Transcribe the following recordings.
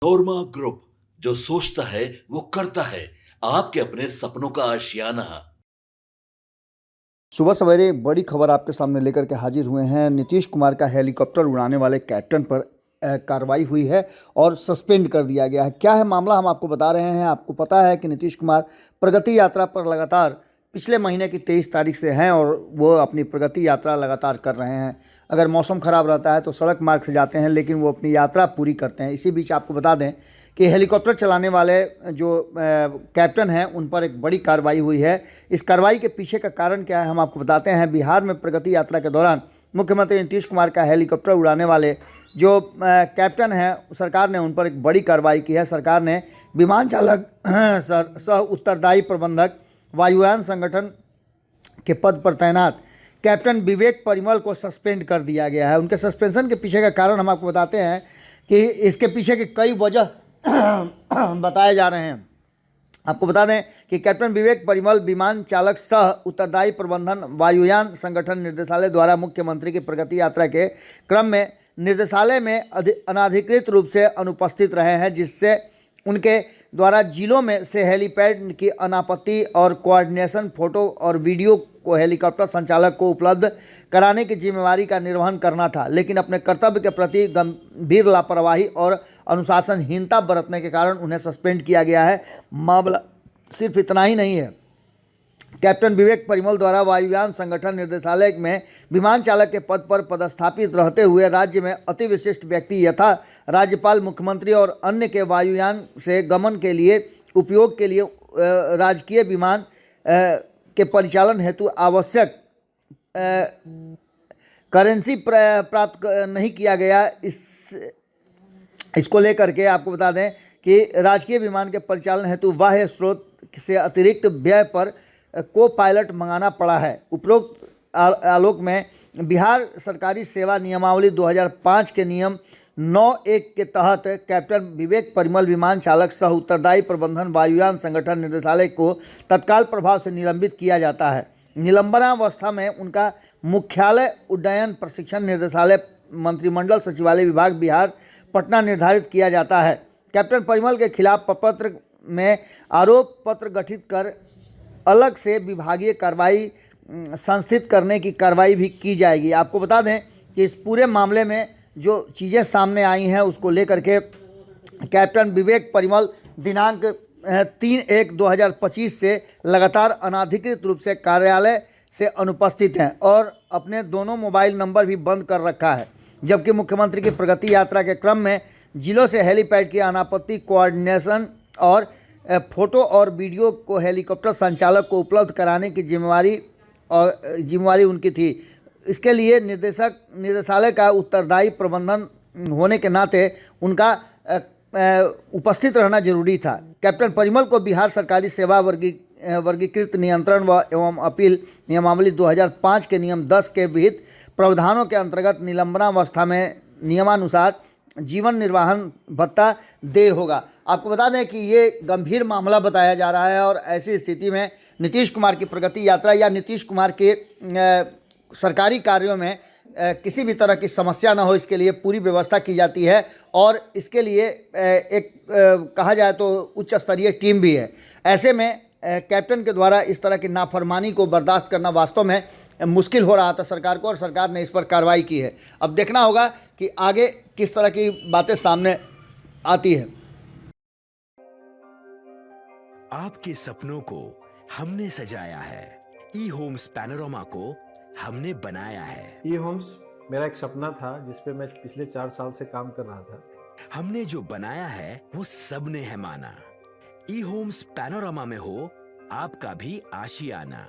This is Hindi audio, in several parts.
नोरमा ग्रुप, जो सोचता है वो करता है। आपके अपने सपनों का आशियाना। सुबह सवेरे एक बड़ी खबर आपके सामने लेकर के हाजिर हुए हैं। नीतीश कुमार का हेलीकॉप्टर उड़ाने वाले कैप्टन पर कार्रवाई हुई है और सस्पेंड कर दिया गया है। क्या है मामला, हम आपको बता रहे हैं। आपको पता है कि नीतीश कुमार प्रगति यात्रा पर लगातार पिछले महीने की 23 तारीख से हैं और वो अपनी प्रगति यात्रा लगातार कर रहे हैं। अगर मौसम ख़राब रहता है तो सड़क मार्ग से जाते हैं, लेकिन वो अपनी यात्रा पूरी करते हैं। इसी बीच आपको बता दें कि हेलीकॉप्टर चलाने वाले जो कैप्टन हैं उन पर एक बड़ी कार्रवाई हुई है। इस कार्रवाई के पीछे का कारण क्या है, हम आपको बताते हैं। बिहार में प्रगति यात्रा के दौरान मुख्यमंत्री नीतीश कुमार का हेलीकॉप्टर उड़ाने वाले जो कैप्टन हैं, सरकार ने उन पर एक बड़ी कार्रवाई की है। सरकार ने विमान चालक सह उत्तरदायी प्रबंधक वायुयान संगठन के पद पर तैनात कैप्टन विवेक परिमल को सस्पेंड कर दिया गया है। उनके सस्पेंशन के पीछे का कारण हम आपको बताते हैं कि इसके पीछे के कई वजह बताए जा रहे हैं। आपको बता दें कि कैप्टन विवेक परिमल विमान चालक सह उत्तरदायी प्रबंधन वायुयान संगठन निर्देशालय द्वारा मुख्यमंत्री की प्रगति यात्रा के क्रम में निर्देशालय में अनाधिकृत रूप से अनुपस्थित रहे हैं, जिससे उनके द्वारा जिलों में से हेलीपैड की अनापत्ति और कोऑर्डिनेशन फोटो और वीडियो को हेलीकॉप्टर संचालक को उपलब्ध कराने की जिम्मेवारी का निर्वहन करना था। लेकिन अपने कर्तव्य के प्रति गंभीर लापरवाही और अनुशासनहीनता बरतने के कारण उन्हें सस्पेंड किया गया है। मामला सिर्फ इतना ही नहीं है। कैप्टन विवेक परिमल द्वारा वायुयान संगठन निर्देशालय में विमान चालक के पद पर पदस्थापित रहते हुए राज्य में अति विशिष्ट व्यक्ति यथा राज्यपाल, मुख्यमंत्री और अन्य के वायुयान से गमन के लिए उपयोग के लिए राजकीय विमान के परिचालन हेतु आवश्यक करेंसी प्राप्त नहीं किया गया। इसको लेकर के आपको बता दें कि राजकीय विमान के परिचालन हेतु बाह्य स्रोत से अतिरिक्त व्यय पर को पायलट मंगाना पड़ा है। उपरोक्त आलोक में बिहार सरकारी सेवा नियमावली 2005 के नियम 9(1) के तहत कैप्टन विवेक परिमल विमान चालक सह उत्तरदायी प्रबंधन वायुयान संगठन निर्देशालय को तत्काल प्रभाव से निलंबित किया जाता है। निलंबनावस्था में उनका मुख्यालय उड्डयन प्रशिक्षण निर्देशालय मंत्रिमंडल सचिवालय विभाग बिहार पटना निर्धारित किया जाता है। कैप्टन परिमल के खिलाफ प्रपत्र में आरोप पत्र गठित कर अलग से विभागीय कार्रवाई संस्थित करने की कार्रवाई भी की जाएगी। आपको बता दें कि इस पूरे मामले में जो चीज़ें सामने आई हैं उसको लेकर के कैप्टन विवेक परिमल दिनांक 3/1/2025 से लगातार अनाधिकृत रूप से कार्यालय से अनुपस्थित हैं और अपने दोनों मोबाइल नंबर भी बंद कर रखा है। जबकि मुख्यमंत्री की प्रगति यात्रा के क्रम में जिलों से हेलीपैड की अनापत्ति, कोऑर्डिनेशन और फोटो और वीडियो को हेलीकॉप्टर संचालक को उपलब्ध कराने की जिम्मेवारी उनकी थी। इसके लिए निर्देशालय का उत्तरदायी प्रबंधन होने के नाते उनका उपस्थित रहना जरूरी था। कैप्टन परिमल को बिहार सरकारी सेवा वर्गीकृत नियंत्रण एवं अपील नियमावली 2005 के नियम 10 के विहित प्रावधानों के अंतर्गत निलंबनावस्था में नियमानुसार जीवन निर्वाहन भत्ता देय होगा। आपको बता दें कि ये गंभीर मामला बताया जा रहा है और ऐसी स्थिति में नीतीश कुमार की प्रगति यात्रा या नीतीश कुमार के सरकारी कार्यों में किसी भी तरह की समस्या ना हो, इसके लिए पूरी व्यवस्था की जाती है और इसके लिए एक कहा जाए तो उच्च स्तरीय टीम भी है। ऐसे में कैप्टन के द्वारा इस तरह की नाफरमानी को बर्दाश्त करना वास्तव में मुश्किल हो रहा था सरकार को और सरकार ने इस पर कार्रवाई की है। अब देखना होगा कि आगे किस तरह की बातें सामने आती है। आपके सपनों को हमने सजाया है, ई होम्स पैनोरामा को हमने बनाया है। ई होम्स मेरा एक सपना था जिस पे मैं पिछले 4 साल से काम कर रहा था। हमने जो बनाया है वो सबने है माना। ई होम्स पैनोरामा में हो आपका भी आशियाना।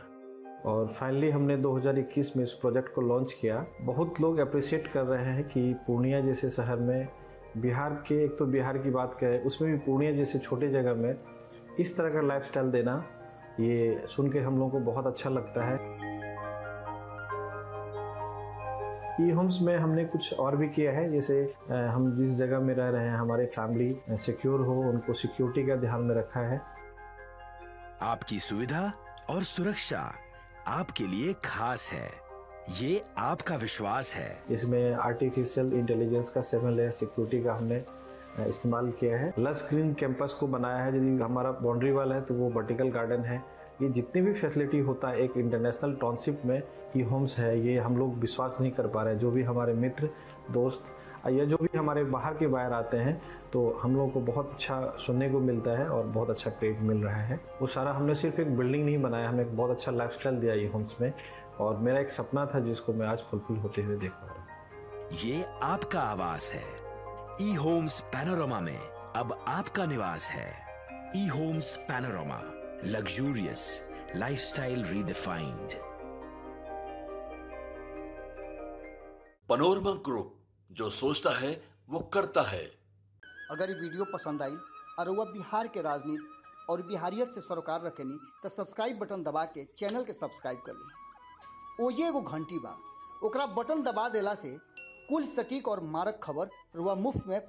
और फाइनली हमने 2021 में इस प्रोजेक्ट को लॉन्च किया। बहुत लोग अप्रिशिएट कर रहे हैं कि पूर्णिया जैसे शहर में, बिहार के, एक तो बिहार की बात करें उसमें भी पूर्णिया जैसे छोटे जगह में इस तरह का लाइफस्टाइल देना, ये सुन के हम लोगों को बहुत अच्छा लगता है। ई होम्स में हमने कुछ और भी किया है, जैसे हम जिस जगह में रह रहे हैं हमारे फैमिली सिक्योर हो, उनको सिक्योरिटी का ध्यान में रखा है। आपकी सुविधा और सुरक्षा आपके लिए खास है, ये आपका विश्वास है। इसमें आर्टिफिशियल इंटेलिजेंस का 7 लेयर सिक्योरिटी का हमने इस्तेमाल किया है। लस ग्रीन कैंपस को बनाया है। यदि हमारा बाउंड्री वाल है तो वो वर्टिकल गार्डन है। ये जितनी भी फैसिलिटी होता है एक इंटरनेशनल टाउनशिप में, ई होम्स है, ये हम लोग विश्वास नहीं कर पा रहे हैं। जो भी हमारे मित्र दोस्त या जो भी हमारे बाहर के बाहर आते हैं तो हम लोगों को बहुत अच्छा सुनने को मिलता है और बहुत अच्छा क्रेडिट मिल रहा है। वो सारा हमने सिर्फ एक बिल्डिंग नहीं बनाया, हमने एक बहुत अच्छा लाइफस्टाइल दिया ई होम्स में, और मेरा एक सपना था जिसको मैं आज फुलफिल होते हुए देख पा रहा हूँ। ये आपका आवास है। ई होम्स पैनोरामा में अब आपका निवास है। E homes panorama, luxurious lifestyle redefined. Panorama group, जो सोचता है वो करता है। अगर ये वीडियो पसंद आई और वह बिहार के राजनीति और बिहारियत से सरोकार रखेनी तो सब्सक्राइब बटन दबा के चैनल के सब्सक्राइब कर ली। ओजे एगो घंटी बा, ओकरा बटन दबा देला से कुल सटीक और मारक खबर रुआ मुफ्त में